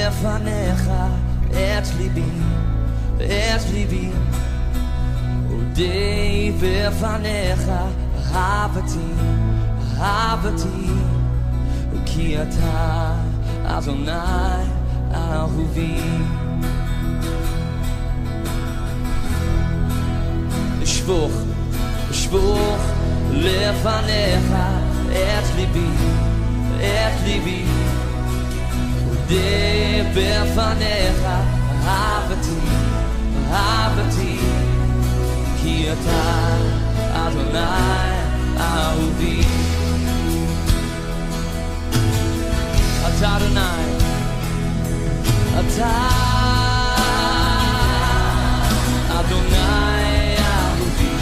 לפניך את ליבי אודה בפניך אהבתי כי אתה אדוני אהובי אשפוך לפניך את ליבי אודה בפניך אהבתי כי אתה אדוני אהובי אתה אדוני אתה אדוני אהובי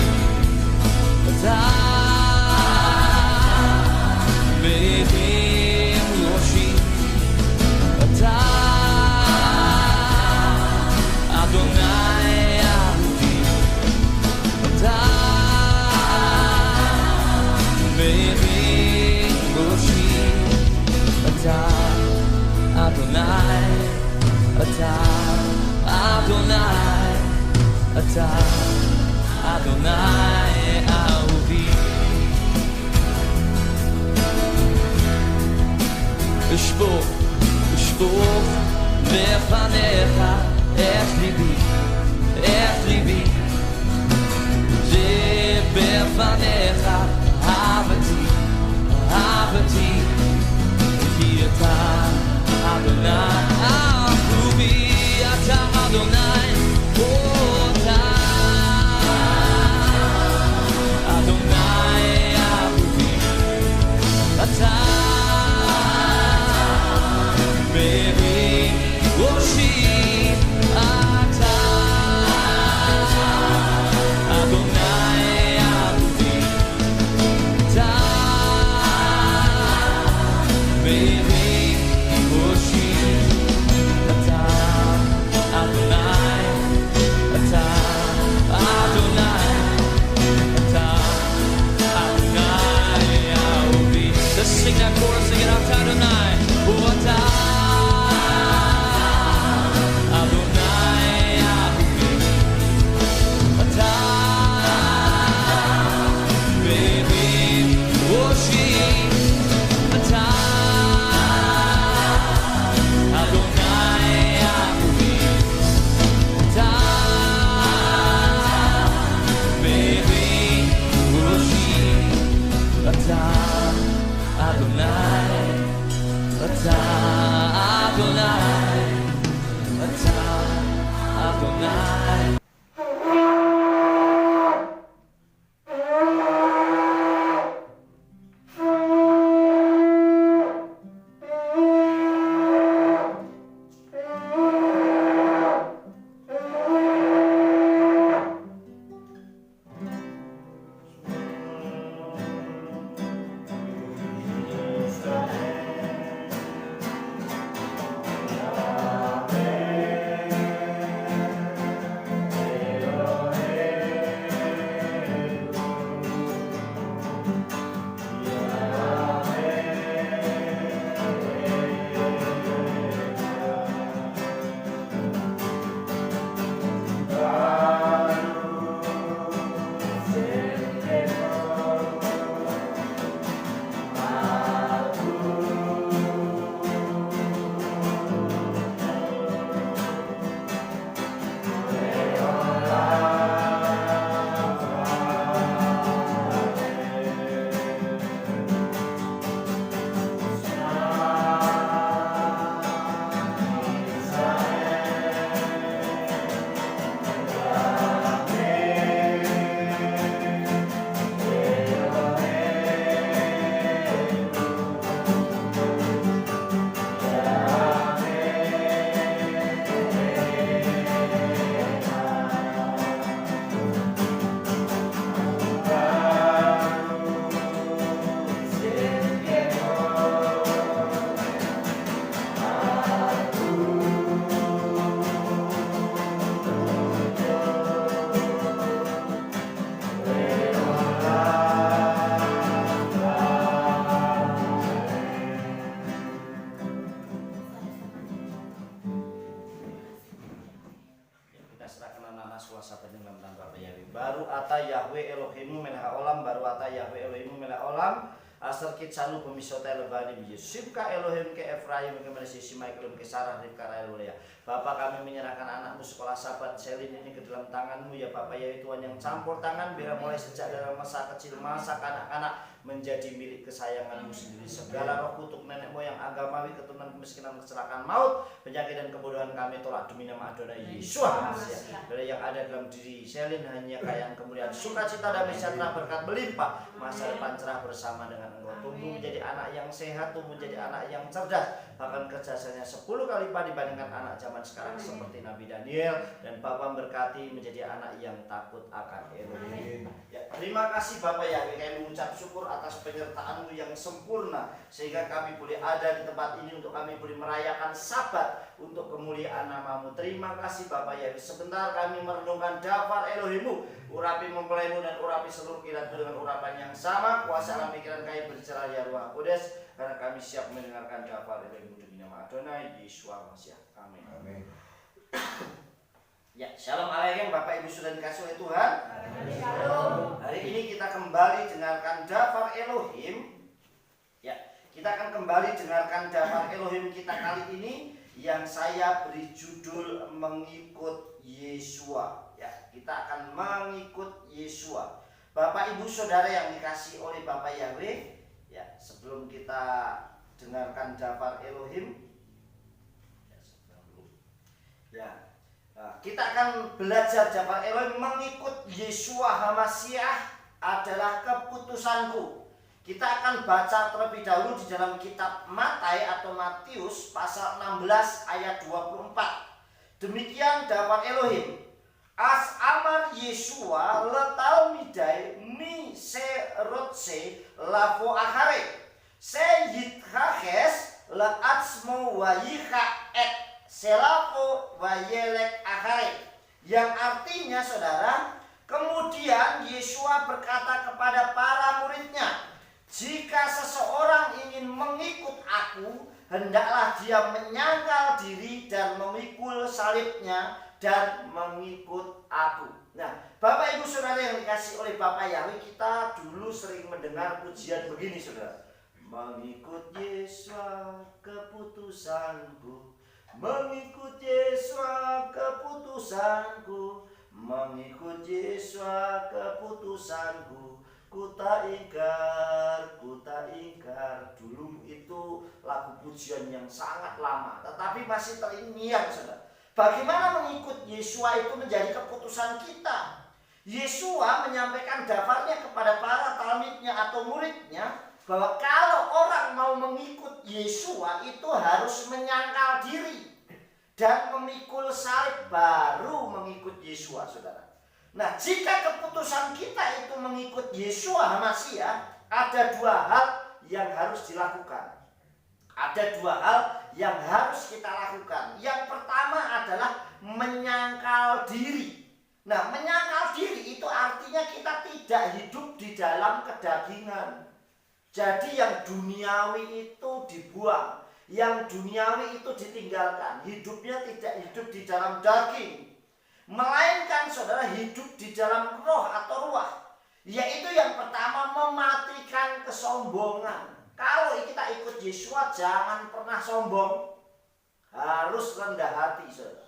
אתה מרים ראשי אתה אדוני אהובי אתה מרים ראשי אתה אדוני אתה אדוני אתה אדוני אהובי אשפוך לפניך את ליבי זה בפניך אהבתי כי אתה אדוני אהובי אתה אדוני אתה אדוני אהובי אתה מרים ראשי אתה אדוני אהובי אתה מרים ראשי אתה אדוני אתה אדוני אתה אדוני אהובי Let's sing that chorus again out Adonai אתה sahabat dalam nama Bapa Yahweh. Baru ata Yahweh Elohimu melech haolam, baru ata Yahweh Elohimu melech haolam. Asal kitsanu pemisota lebani bi Sibka Elohim ke Efraim ke Menasi Simai ke Sarah Ribka Raelia. Bapak, kami menyerahkan anakmu sekolah sahabat Selin ini ke dalam tanganmu ya Bapak ya Tuhan, yang campur tangan biar mulai sejak dalam masa kecil, masa kanak-kanak menjadi milik kesayanganmu sendiri. Segala roh kutuk nenek moyang agamawi, keturunan kemiskinan, kecelakaan, maut, penyakit dan kebodohan kami tolak demi nama Adonai Yesus. Dari yang ada dalam diri Selin hanya kekayaan, kemuliaan, sukacita, damai sejahtera, berkat melimpah, masa depan cerah bersama dengan Engkau. Tumbuh menjadi anak yang sehat, tumbuh menjadi anak yang cerdas, bahkan kecerdasannya 10 kali lipat dibandingkan anak zaman sekarang seperti Nabi Daniel. Dan Bapak berkati menjadi anak yang takut akan Elohim. Ya, terima kasih Bapak ya, kami mengucap syukur atas penyertaan-Mu yang sempurna sehingga kami boleh ada di tempat ini untuk kami boleh merayakan Sabat untuk kemuliaan nama-Mu. Terima kasih Bapak ya. Sebentar kami merenungkan daftar Elohim-Mu, urapi mempelaimu dan urapi seluruh kilat dengan urapan yang sama. Kuasa alam pikiran kami berbicara ya Ruh Kudus, karena kami siap mendengarkan daftar Elohim demi nama Adonai Yesus Masiah. Amin. Amin. Ya, shalom alaikum Bapak Ibu sudah dikasih oleh Tuhan. Shalom. Hari ini kita kembali dengarkan daftar Elohim. Ya, kita akan kembali dengarkan daftar Elohim kita kali ini yang saya beri judul mengikut Yesua. Ya, kita akan mengikut Yesua. Bapak Ibu Saudara yang dikasih oleh Bapak Yahweh, ya, sebelum kita dengarkan daftar Elohim, ya, nah, kita akan belajar daftar Elohim mengikut Yesua HaMasiah adalah keputusanku. Kita akan baca terlebih dahulu di dalam kitab Matai atau Matius pasal 16 ayat 24. Demikian daftar Elohim. As amar Yesua letau midai mi se rotse lavo achare se yithaches le atsmo wayicha et selavo wayelek achare, yang artinya saudara, kemudian Yesua berkata kepada para muridnya, jika seseorang ingin mengikut aku, hendaklah dia menyangkal diri dan memikul salibnya dan mengikut aku. Nah, Bapak Ibu Saudara yang dikasih oleh Bapak Yahweh, kita dulu sering mendengar pujian begini saudara. Mengikut Yesua keputusanku, mengikut Yesua keputusanku, mengikut Yesua keputusanku, ku tak ingkar, ku tak ingkar. Dulu itu lagu pujian yang sangat lama, tetapi masih terngiang saudara. Bagaimana mengikut Yesua itu menjadi keputusan kita. Yesua menyampaikan daftarnya kepada para talmidnya atau muridnya, bahwa kalau orang mau mengikut Yesua itu harus menyangkal diri dan memikul salib baru mengikut Yesua saudara. Nah, jika keputusan kita itu mengikut Yesua HaMasiah, ada dua hal yang harus dilakukan. Ada dua hal yang harus kita lakukan. Yang pertama adalah menyangkal diri. Nah, menyangkal diri itu artinya kita tidak hidup di dalam kedagingan. Jadi yang duniawi itu dibuang, yang duniawi itu ditinggalkan. Hidupnya tidak hidup di dalam daging, melainkan saudara hidup di dalam roh atau ruah. Yaitu yang pertama, mematikan kesombongan. Kalau kita ikut Yesua, jangan pernah sombong, harus rendah hati saudara.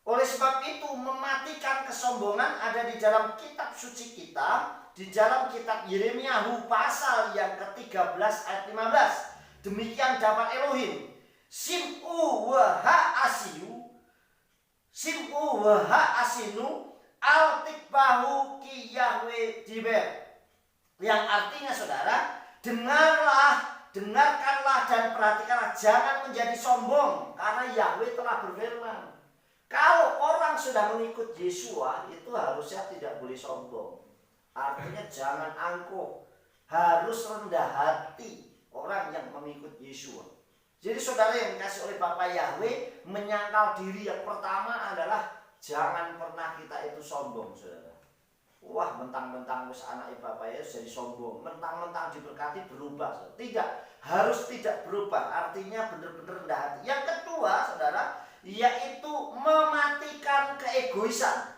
Oleh sebab itu, mematikan kesombongan ada di dalam kitab suci kita, di dalam kitab Yeremia pasal yang ke-13 ayat 15. Demikian dapat Elohim, sim'u wa ha'asiyu, sim'u wa ha'asinu al-tikbahu ki Yahweh diber. Yang artinya saudara, dengarkanlah dan perhatikanlah, jangan menjadi sombong, karena Yahweh telah berfirman. Kalau orang sudah mengikut Yesua, itu harusnya tidak boleh sombong. Artinya jangan angkuh, harus rendah hati orang yang mengikut Yesua. Jadi saudara yang dikasih oleh Bapak Yahweh, menyangkal diri yang pertama adalah jangan pernah kita itu sombong saudara. Wah, mentang-mentang wis anak Bapak Yesus jadi sombong, mentang-mentang diberkati berubah. Tidak, harus tidak berubah. Artinya benar-benar rendah hati. Yang kedua, saudara, yaitu mematikan keegoisan.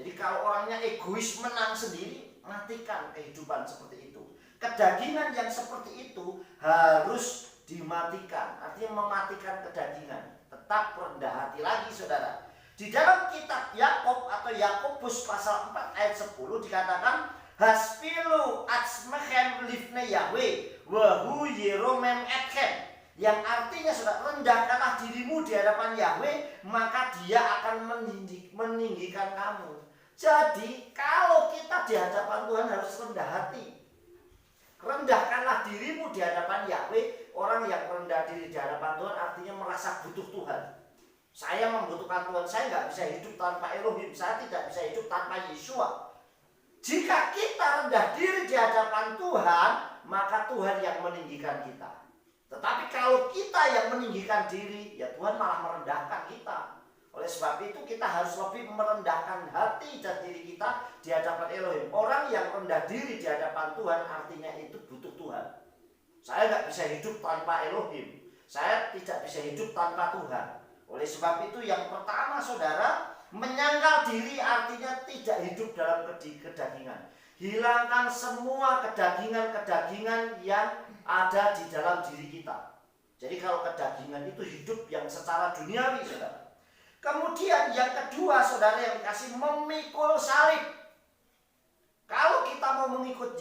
Jadi kalau orangnya egois menang sendiri, matikan kehidupan seperti itu. Kedagingan yang seperti itu harus dimatikan. Artinya mematikan kedagingan. Tetap rendah hati lagi saudara. Di dalam kitab Yakub atau Yakobus pasal 4 ayat 10 dikatakan Haspilu atzmechem lifne Yahweh wahu yeromem etchem, yang artinya sudah rendahkanlah dirimu di hadapan Yahweh, maka dia akan meninggikan kamu. Jadi kalau kita di hadapan Tuhan harus rendah hati. Rendahkanlah dirimu di hadapan Yahweh. Orang yang rendah diri di hadapan Tuhan artinya merasa butuh Tuhan. Saya membutuhkan Tuhan, saya nggak bisa hidup tanpa Elohim, saya tidak bisa hidup tanpa Yeshua. Jika kita rendah diri di hadapan Tuhan, maka Tuhan yang meninggikan kita. Tetapi kalau kita yang meninggikan diri, ya Tuhan malah merendahkan kita. Oleh sebab itu kita harus lebih merendahkan hati dan diri kita di hadapan Elohim. Orang yang rendah diri di hadapan Tuhan artinya itu butuh Tuhan. Saya nggak bisa hidup tanpa Elohim. Saya tidak bisa hidup tanpa Tuhan. Oleh sebab itu yang pertama saudara, menyangkal diri artinya tidak hidup dalam kedagingan. Hilangkan semua kedagingan-kedagingan yang ada di dalam diri kita. Jadi kalau kedagingan itu hidup yang secara duniawi saudara. Kemudian yang kedua saudara yang dikasih, memikul salib. Kalau kita mau mengikut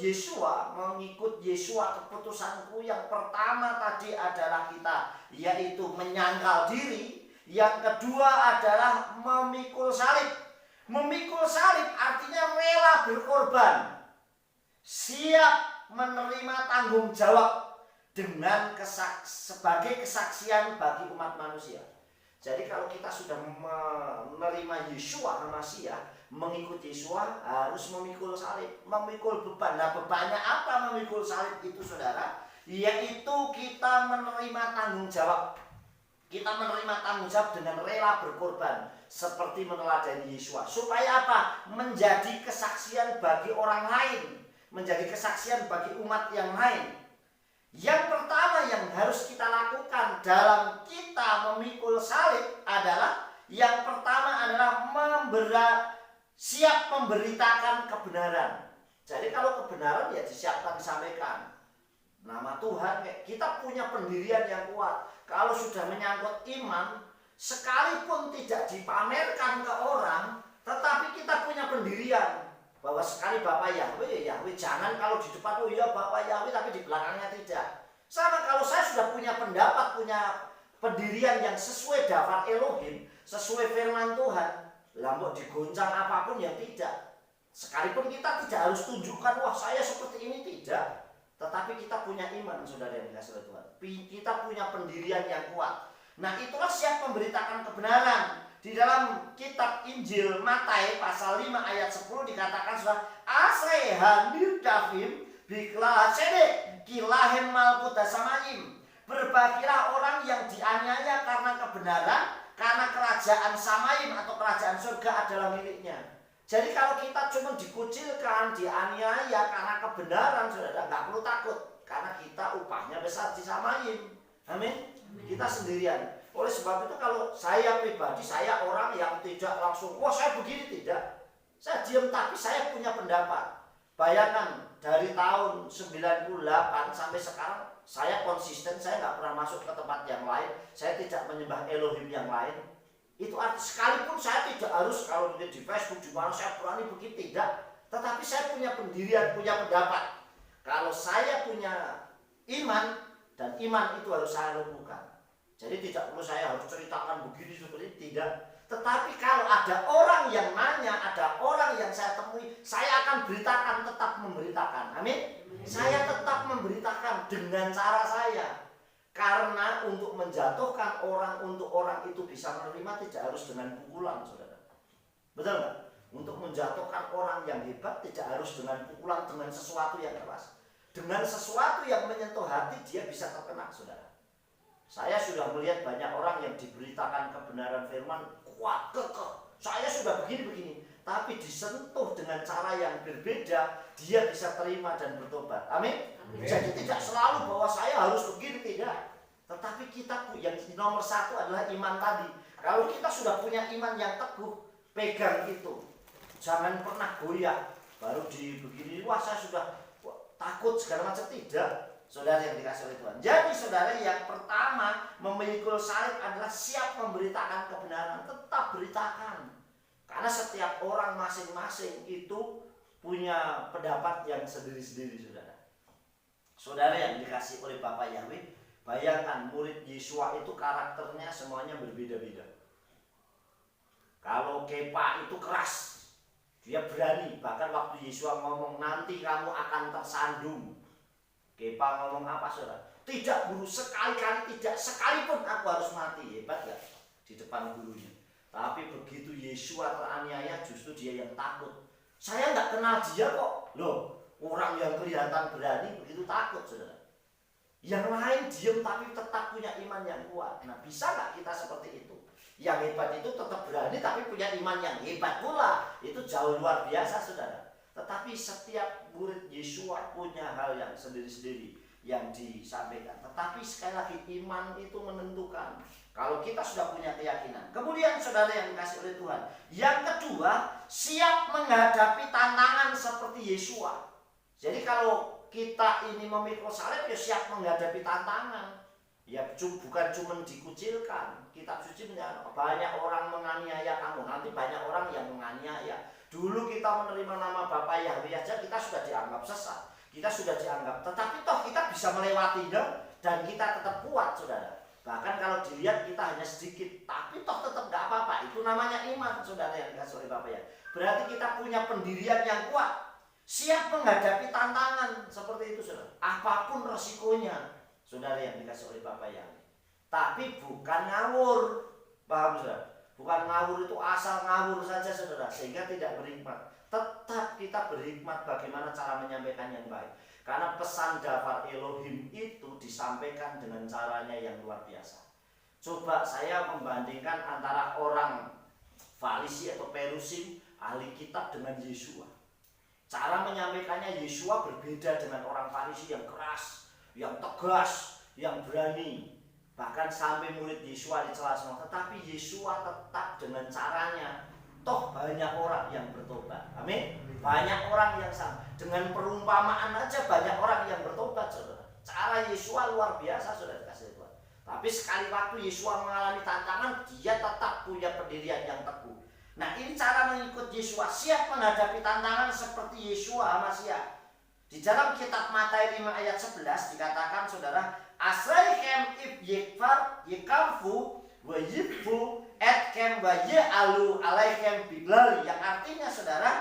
Yeshua keputusanku yang pertama tadi adalah kita yaitu menyangkal diri. Yang kedua adalah memikul salib. Memikul salib artinya rela berkorban, siap menerima tanggung jawab dengan sebagai kesaksian bagi umat manusia. Jadi kalau kita sudah menerima Yeshua HaMashiach, mengikut Yeshua harus memikul salib, memikul beban. Nah, bebannya apa memikul salib itu saudara? Yaitu kita menerima tanggung jawab. Kita menerima tanggung jawab dengan rela berkorban seperti meneladani Yeshua. Supaya apa? Menjadi kesaksian bagi orang lain, menjadi kesaksian bagi umat yang lain. Yang pertama yang harus kita lakukan dalam kita memikul salib adalah yang pertama adalah siap memberitakan kebenaran. Jadi kalau kebenaran ya disiapkan disampaikan. Nama Tuhan, kita punya pendirian yang kuat. Kalau sudah menyangkut iman, sekalipun tidak dipamerkan ke orang, tetapi kita punya pendirian bahwa sekali Bapak Yahweh, Yahweh, jangan kalau di depan, oh iya Bapak Yahweh, tapi di belakangnya tidak. Sama kalau saya sudah punya pendapat, punya pendirian yang sesuai daftar Elohim, sesuai firman Tuhan, lambok digoncang apapun yang tidak. Sekalipun kita tidak harus tunjukkan, wah saya seperti ini, tidak. Tetapi kita punya iman, saudara yang dikasihi oleh Tuhan. Kita punya pendirian yang kuat. Nah, itulah siap memberitakan kebenaran. Di dalam kitab Injil Matai pasal 5 ayat 10 dikatakan sudah Asrehan Davim Biklah Sedek Kilahem Malkuta Samayim. Berbahagialah orang yang dianiaya karena kebenaran, karena kerajaan Samayim atau kerajaan surga adalah miliknya. Jadi kalau kita cuma dikucilkan, dianiaya karena kebenaran, saudara, nggak perlu takut. Karena kita upahnya besar di Samayim. Amin. Kita sendirian. Oleh sebab itu kalau saya pribadi, saya orang yang tidak langsung, wah saya begini, tidak. Saya diam tapi saya punya pendapat. Bayangkan dari tahun 98 sampai sekarang, saya konsisten, saya nggak pernah masuk ke tempat yang lain. Saya tidak menyembah Elohim yang lain. Itu arti sekalipun saya tidak harus kalau di Facebook di mana saya berani begitu, tidak. Tetapi saya punya pendirian, punya pendapat. Kalau saya punya iman, dan iman itu harus saya lakukan. Jadi tidak perlu saya harus ceritakan begini seperti ini, tidak. Tetapi kalau ada orang yang nanya, ada orang yang saya temui, saya akan beritakan, tetap memberitakan. Amin. Saya tetap memberitakan dengan cara saya. Karena untuk menjatuhkan orang, untuk orang itu bisa menerima tidak harus dengan pukulan, saudara. Betul nggak? Untuk menjatuhkan orang yang hebat tidak harus dengan pukulan, dengan sesuatu yang keras. Dengan sesuatu yang menyentuh hati dia bisa terkena, saudara. Saya sudah melihat banyak orang yang diberitakan kebenaran firman kuat, kekeh. Saya sudah begini-begini, tapi disentuh dengan cara yang berbeda, dia bisa terima dan bertobat. Amin. Jadi tidak selalu bahwa saya harus begini, tidak. Tetapi kita yang nomor satu adalah iman tadi. Kalau kita sudah punya iman yang teguh, pegang itu. jangan pernah goyah. Baru di begini, wah saya sudah takut segala macam, tidak. Saudara yang dikasih oleh Tuhan. Jadi saudara, yang pertama memikul salib adalah siap memberitakan kebenaran. Tetap beritakan. Karena setiap orang masing-masing itu punya pendapat yang sendiri-sendiri, saudara. Saudara yang dikasih oleh Bapak Yahweh, bayangkan murid Yesua itu karakternya semuanya berbeda-beda. Kalau Kepa itu keras, dia berani. Bahkan waktu Yesua ngomong nanti kamu akan tersandung, Kepa ngomong apa, saudara? Tidak guru, sekali-kali tidak, sekalipun aku harus mati. Hebat gak? Di depan gurunya. Tapi begitu Yesua teraniaya, justru dia yang takut. Saya nggak kenal dia kok. Loh, orang yang kelihatan berani begitu takut, saudara. Yang lain diam tapi tetap punya iman yang kuat. Nah, bisa nggak kita seperti itu? Yang hebat itu tetap berani tapi punya iman yang hebat pula. Itu jauh luar biasa, saudara. Tetapi setiap murid Yesua punya hal yang sendiri-sendiri yang disampaikan. Tetapi sekali lagi, iman itu menentukan. Kalau kita sudah punya keyakinan. Kemudian saudara yang dikasih oleh Tuhan, yang kedua, siap menghadapi tantangan seperti Yesua. Jadi kalau kita ini memikul salib, ya siap menghadapi tantangan. Ya bukan cuma dikucilkan. Kitab suci menyatakan banyak orang menganiaya kamu, nanti banyak orang yang menganiaya. Dulu kita menerima nama Bapak Yahweh aja kita sudah dianggap sesat, kita sudah dianggap, tetapi toh kita bisa melewatinya dan kita tetap kuat, saudara. Bahkan kalau dilihat kita hanya sedikit, tapi toh tetap gak apa-apa. Itu namanya iman, saudara yang dikasih oleh Bapak ya. Berarti kita punya pendirian yang kuat, siap menghadapi tantangan seperti itu, saudara. Apapun resikonya, saudara yang dikasih oleh Bapak ya. Tapi bukan ngawur, paham saudara? Bukan ngawur itu asal ngawur saja, saudara, sehingga tidak berhikmat. Tetap kita berhikmat bagaimana cara menyampaikan yang baik. Karena pesan Dafar Elohim itu disampaikan dengan caranya yang luar biasa. Coba saya membandingkan antara orang Farisi atau Perusim, ahli kitab, dengan Yesua. Cara menyampaikannya Yesua berbeda dengan orang Farisi yang keras, yang tegas, yang berani. Bahkan sampai murid Yesua dicela semua. Tetapi Yesua tetap dengan caranya. Toh banyak orang yang bertobat. Amin. Banyak orang yang sama. Dengan perumpamaan aja banyak orang yang bertobat, saudara. Cara Yesua luar biasa, saudara kasih Tuhan. Tapi sekali waktu Yesua mengalami tantangan, dia tetap punya pendirian yang teguh. Nah, ini cara mengikut Yesua, siap menghadapi tantangan seperti Yesua Masiah. Di dalam kitab Matius 5 ayat 11 dikatakan, saudara, Asraikem if yekfar yekamfu wa yibfu etkem wa ye'alu alaikem biglali. Yang artinya, saudara,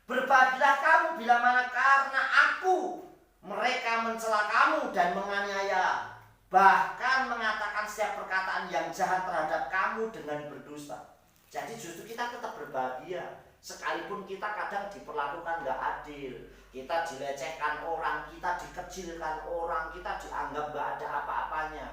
berbahagialah kamu bila mana karena aku mereka mencela kamu dan menganiaya, bahkan mengatakan setiap perkataan yang jahat terhadap kamu dengan berdusta. Jadi justru kita tetap berbahagia, sekalipun kita kadang diperlakukan gak adil, kita dilecehkan orang, kita dikecilkan orang, kita dianggap gak ada apa-apanya.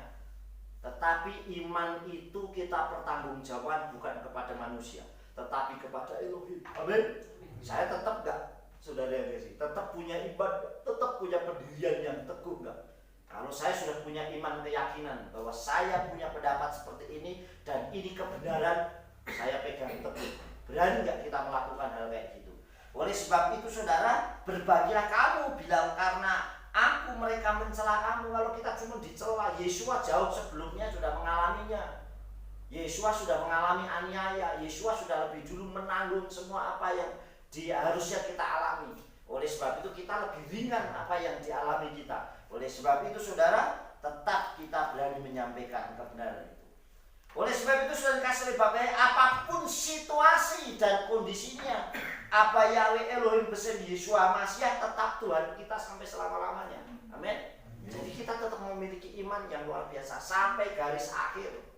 Tetapi iman itu kita pertanggungjawabkan bukan kepada manusia, tetapi kepada Elohim. Amin. Saya tetap gak, saudara yang kasih, tetap punya ibadah, tetap punya pendirian yang teguh gak? Kalau saya sudah punya iman, keyakinan bahwa saya punya pendapat seperti ini dan ini kebenaran, saya pegang teguh. Berani gak kita melakukan hal kayak gitu? Oleh sebab itu, saudara, berbahagialah kamu bila karena aku mereka mencela kamu. Kalau kita cuma dicela, Yesua jauh sebelumnya sudah mengalaminya. Yesua sudah mengalami aniaya. Yesua sudah lebih dulu menanggung semua apa yang harusnya kita alami. Oleh sebab itu kita lebih ringan apa yang dialami kita. Oleh sebab itu, saudara, tetap kita berani menyampaikan kebenaran itu. Oleh sebab itu, sudah dikasih oleh Bapak, apapun situasi dan kondisinya, apa Yahweh Elohim bersama Yesua Masiah tetap Tuhan kita sampai selama-lamanya. Amin. Jadi kita tetap memiliki iman yang luar biasa sampai garis akhir.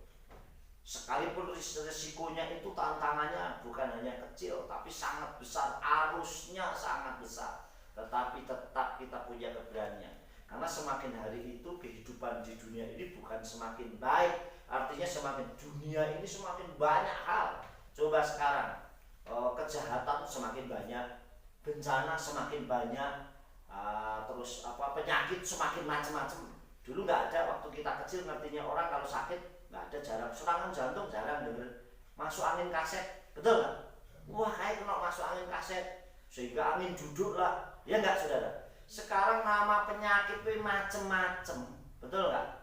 Sekalipun resikonya itu, tantangannya bukan hanya kecil tapi sangat besar, arusnya sangat besar, tetapi tetap kita punya keberanian. Karena semakin hari itu kehidupan di dunia ini bukan semakin baik, artinya semakin dunia ini semakin banyak hal. Coba sekarang kejahatan semakin banyak, bencana semakin banyak, terus penyakit semakin macam-macam. Dulu nggak ada, waktu kita kecil ngertinya orang kalau sakit nggak ada, jarang serangan jantung, jarang denger, masuk angin kaset, betul nggak? wah kayak kena masuk angin kaset sehingga angin duduk lah, ya enggak saudara? Sekarang nama penyakit itu macem-macem, betul nggak?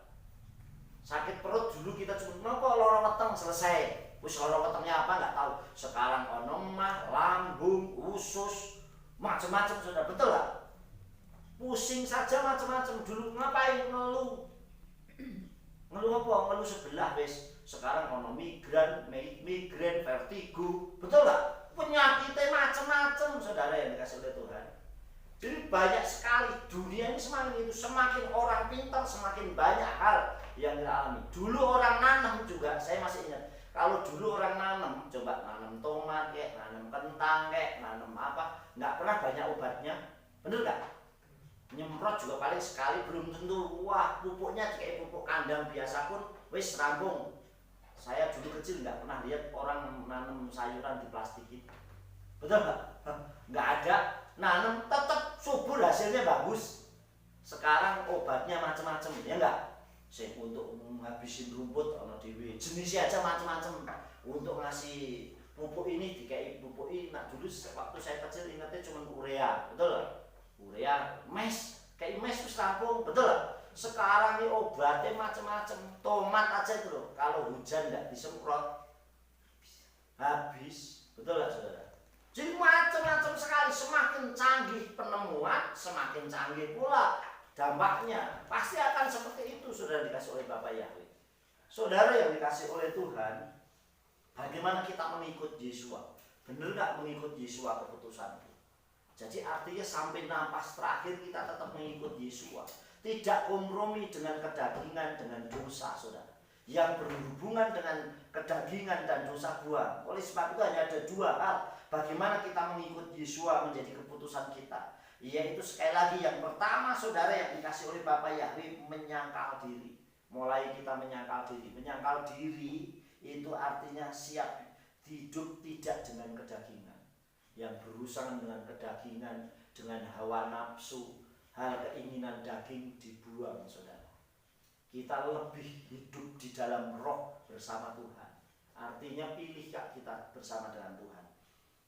Sakit perut dulu kita cuma kok loro weteng selesai, wis loro wetengnya apa nggak tahu. Sekarang ono mah, lambung, usus, macem-macem saudara, betul nggak? Pusing saja macem-macem, dulu ngapain ngeluh? Ngeluh apa? Ngeluh sebelah wis. Sekarang ono migran, vertigo, betul nggak? Penyakitnya macem-macem saudara yang dikasih oleh Tuhan. Jadi banyak sekali, dunia ini semakin orang pintar, semakin banyak hal yang kita alami. Dulu orang nanam juga, saya masih ingat. Kalau dulu orang nanam, coba nanam tomat kayak, nanam kentang kayak, nanam apa, nggak pernah banyak obatnya, bener nggak? Nyemprot juga paling sekali, belum tentu. Wah, pupuknya kayak pupuk kandang biasa pun, wis rampung. Saya dulu kecil nggak pernah lihat orang nanam sayuran diplastikin, betul nggak? Nggak ada. Nanam tetap subur, hasilnya bagus. Sekarang obatnya macam-macam, ya enggak? Saya untuk menghabisin rumput ono dhewe, jenisnya aja macam-macam. Untuk ngasih pupuk ini dikai pupuk ini. Nah dulu waktu saya kecil ingatnya cuma urea, betul nggak? Urea, mes, kayak mes terus rampung, betul. Sekarang ini obatnya macam-macam. Tomat aja itu loh, kalau hujan nggak disemprot habis, betul nggak saudara? Jadi macam-macam sekali, semakin canggih penemuan, semakin canggih pula dampaknya. Pasti akan seperti itu, saudara dikasih oleh Bapak Yahweh. Saudara yang dikasih oleh Tuhan, bagaimana kita mengikut Yesua? Benar nggak mengikut Yesua keputusan itu? Jadi artinya sampai napas terakhir kita tetap mengikut Yesua. Tidak kompromi dengan kedagingan, dengan dosa, saudara. Yang berhubungan dengan kedagingan dan dosa buang. Oleh sebab itu hanya ada dua hal. Bagaimana kita mengikut Yesua menjadi keputusan kita. Yaitu sekali lagi yang pertama saudara yang dikasih oleh Bapak Yahweh, menyangkal diri. Mulai kita menyangkal diri. Menyangkal diri itu artinya siap hidup tidak dengan kedagingan. Yang berurusan dengan kedagingan, dengan hawa nafsu, hal keinginan daging dibuang saudara. Kita lebih hidup di dalam roh bersama Tuhan. Artinya pilih kita bersama dengan Tuhan.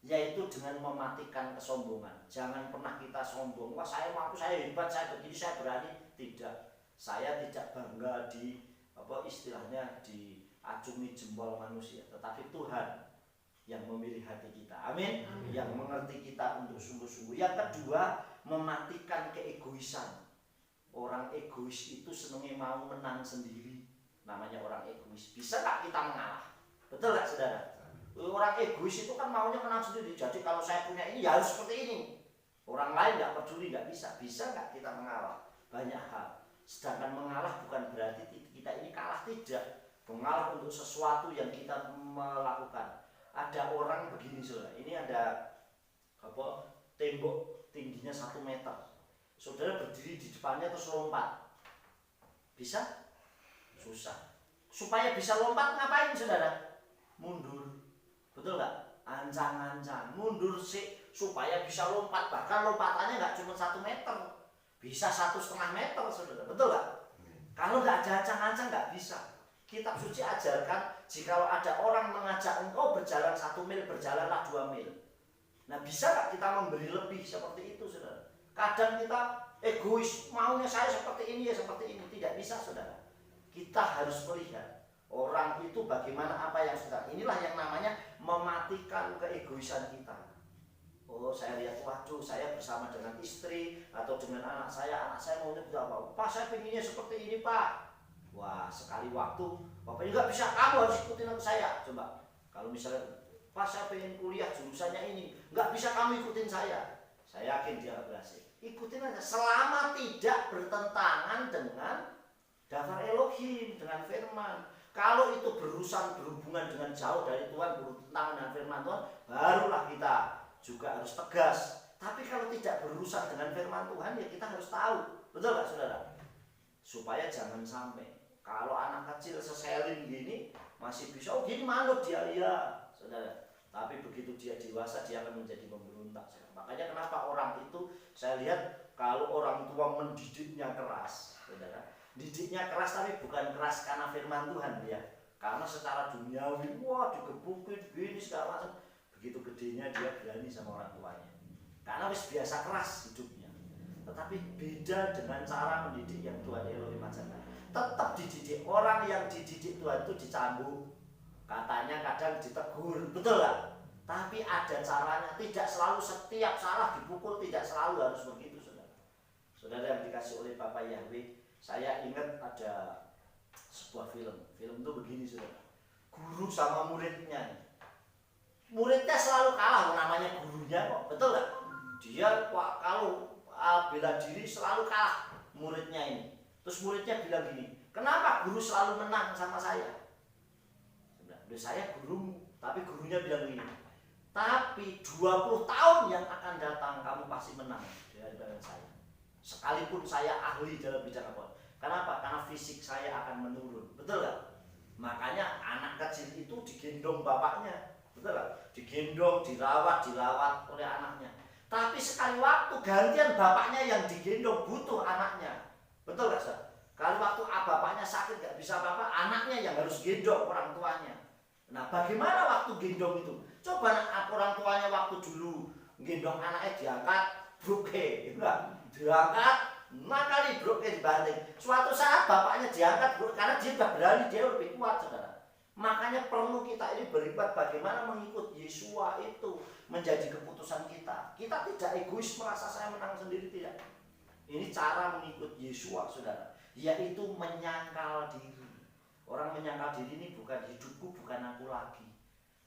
Yaitu dengan mematikan kesombongan. Jangan pernah kita sombong. Wah saya mampu, saya hebat, saya begini, saya berani. Tidak. Saya tidak bangga di istilahnya diacungi jempol manusia. Tetapi Tuhan yang memilih hati kita. Amin. Yang mengerti kita untuk sungguh-sungguh. Yang kedua, mematikan keegoisan. Orang egois itu senangnya mau menang sendiri. Namanya orang egois. Bisa gak kita mengalah? Betul gak saudara? Orang egois itu kan maunya menang sendiri. Jadi kalau saya punya ini ya harus seperti ini. Orang lain gak peduli, gak bisa. Bisa gak kita mengalah? Banyak hal. Sedangkan mengalah bukan berarti kita ini kalah, tidak. Mengalah untuk sesuatu yang kita melakukan. Ada orang begini saudara. Ini ada tembok tingginya 1 meter. Saudara berdiri di depannya terus lompat. Bisa? Susah. Supaya bisa lompat ngapain saudara? Mundur. Betul nggak? Ancang-ancang. Mundur sih supaya bisa lompat. Bahkan lompatannya nggak cuma 1 meter. Bisa 1,5 meter saudara. Betul nggak? Kalau nggak ada ancang-ancang nggak bisa. Kitab suci ajarkan jikalau ada orang mengajak engkau berjalan 1 mil, berjalanlah 2 mil. Nah bisa nggak kita memberi lebih seperti itu saudara? Kadang kita egois, maunya saya seperti ini ya seperti ini. Tidak bisa saudara. Kita harus melihat orang itu bagaimana apa yang sudah. Inilah yang namanya mematikan keegoisan kita. Oh saya lihat, waduh saya bersama dengan istri atau dengan anak saya maunya berapa? Pak saya pengennya seperti ini pak. Wah sekali waktu bapak juga bisa, kamu harus ikutin saya. Coba kalau misalnya Pak saya pengen kuliah jurusannya ini, nggak bisa kamu ikutin saya yakin dia berhasil. Ikutin aja selama tidak bertentangan dengan daftar Elohim, dengan firman. Kalau itu berhubungan dengan jauh dari Tuhan, bertentangan dengan firman Tuhan, barulah kita juga harus tegas. Tapi kalau tidak berurusan dengan firman Tuhan ya kita harus tahu. Betul nggak saudara? Supaya jangan sampai kalau anak kecil seselin gini masih bisa, oh gini manut dia, iya saudara. Tapi begitu dia dewasa dia akan menjadi pemberontak. Makanya kenapa orang itu saya lihat kalau orang tua mendidiknya keras, saudara. Didiknya keras tapi bukan keras karena firman Tuhan ya. Karena secara duniawi, wah digebukin gini segala macam. begitu gedenya dia berani sama orang tuanya. Karena wis biasa keras hidupnya. Tetapi beda dengan cara mendidik yang Tuhan Elohim ajarkan. Tetap dididik. Orang yang dididik Tuhan itu dicambuk, katanya kadang ditegur, betul gak? Tapi ada caranya. Tidak selalu setiap salah dipukul, tidak selalu harus begitu, saudara. Saudara yang dikasih oleh Bapak Yahweh, saya ingat ada sebuah film. Film itu begini, saudara. Guru sama muridnya. Muridnya selalu kalah, namanya gurunya kok, betul gak? Dia kalau bela diri selalu kalah muridnya ini. Terus muridnya bilang gini, kenapa guru selalu menang sama saya? Saya gurumu, tapi gurunya bilang gini, tapi 20 tahun yang akan datang kamu pasti menang daripada saya. Sekalipun saya ahli dalam bidang apa. Kenapa? Karena fisik saya akan menurun, betul gak? Makanya anak kecil itu digendong bapaknya, betul gak? Digendong, dirawat oleh anaknya. Tapi sekali waktu gantian bapaknya yang digendong, butuh anaknya. Betul gak, Sir? Kalau waktu bapaknya sakit gak bisa apa-apa, anaknya yang harus gendong orang tuanya. Nah, bagaimana waktu gendong itu? Coba orang tuanya waktu dulu gendong anaknya diangkat, broke, enggak? Diangkat, makali broke dibanting. Suatu saat bapaknya diangkat, karena dia sudah berani, dia lebih kuat, saudara. Makanya perlu kita ini beribadah bagaimana mengikut Yesua itu menjadi keputusan kita. Kita tidak egois merasa saya menang sendiri, tidak. Ini cara mengikut Yesua, saudara, yaitu menyangkal diri. Orang menyangkal diri ini bukan hidupku, bukan aku lagi,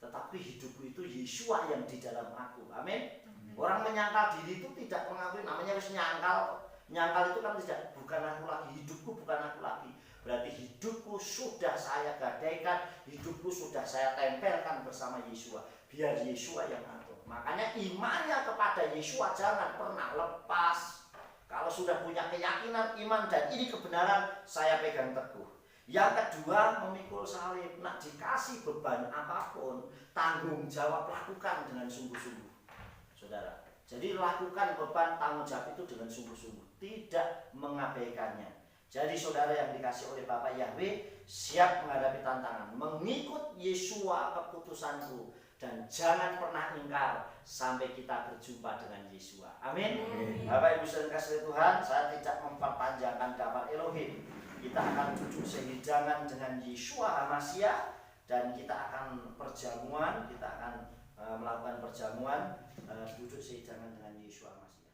tetapi hidupku itu Yesua yang di dalam aku. Amin. Orang menyangkal diri itu tidak mengakui, namanya harus nyangkal. Nyangkal itu kan tidak, bukan aku lagi, hidupku bukan aku lagi. Berarti hidupku sudah saya gadaikan, hidupku sudah saya tempelkan bersama Yesua. Biar Yesua yang atur. Makanya imannya kepada Yesua jangan pernah lepas. Kalau sudah punya keyakinan, iman, dan ini kebenaran, saya pegang teguh. Yang kedua, memikul salib. Nak dikasih beban apapun, tanggung jawab, lakukan dengan sungguh-sungguh, saudara. Jadi lakukan beban tanggung jawab itu dengan sungguh-sungguh, tidak mengabaikannya. Jadi saudara yang dikasih oleh Bapak Yahweh, siap menghadapi tantangan, mengikut Yesua keputusanku, dan jangan pernah ingkar sampai kita berjumpa dengan Yesua. Amin. Bapak Ibu saudara kasih Tuhan, saya tidak memperpanjangkan kabar Elohim. Kita akan duduk sehidangan dengan Yesua HaMasyiah, dan kita akan perjamuan, kita akan melakukan perjamuan, duduk sehidangan dengan Yesua HaMasyiah.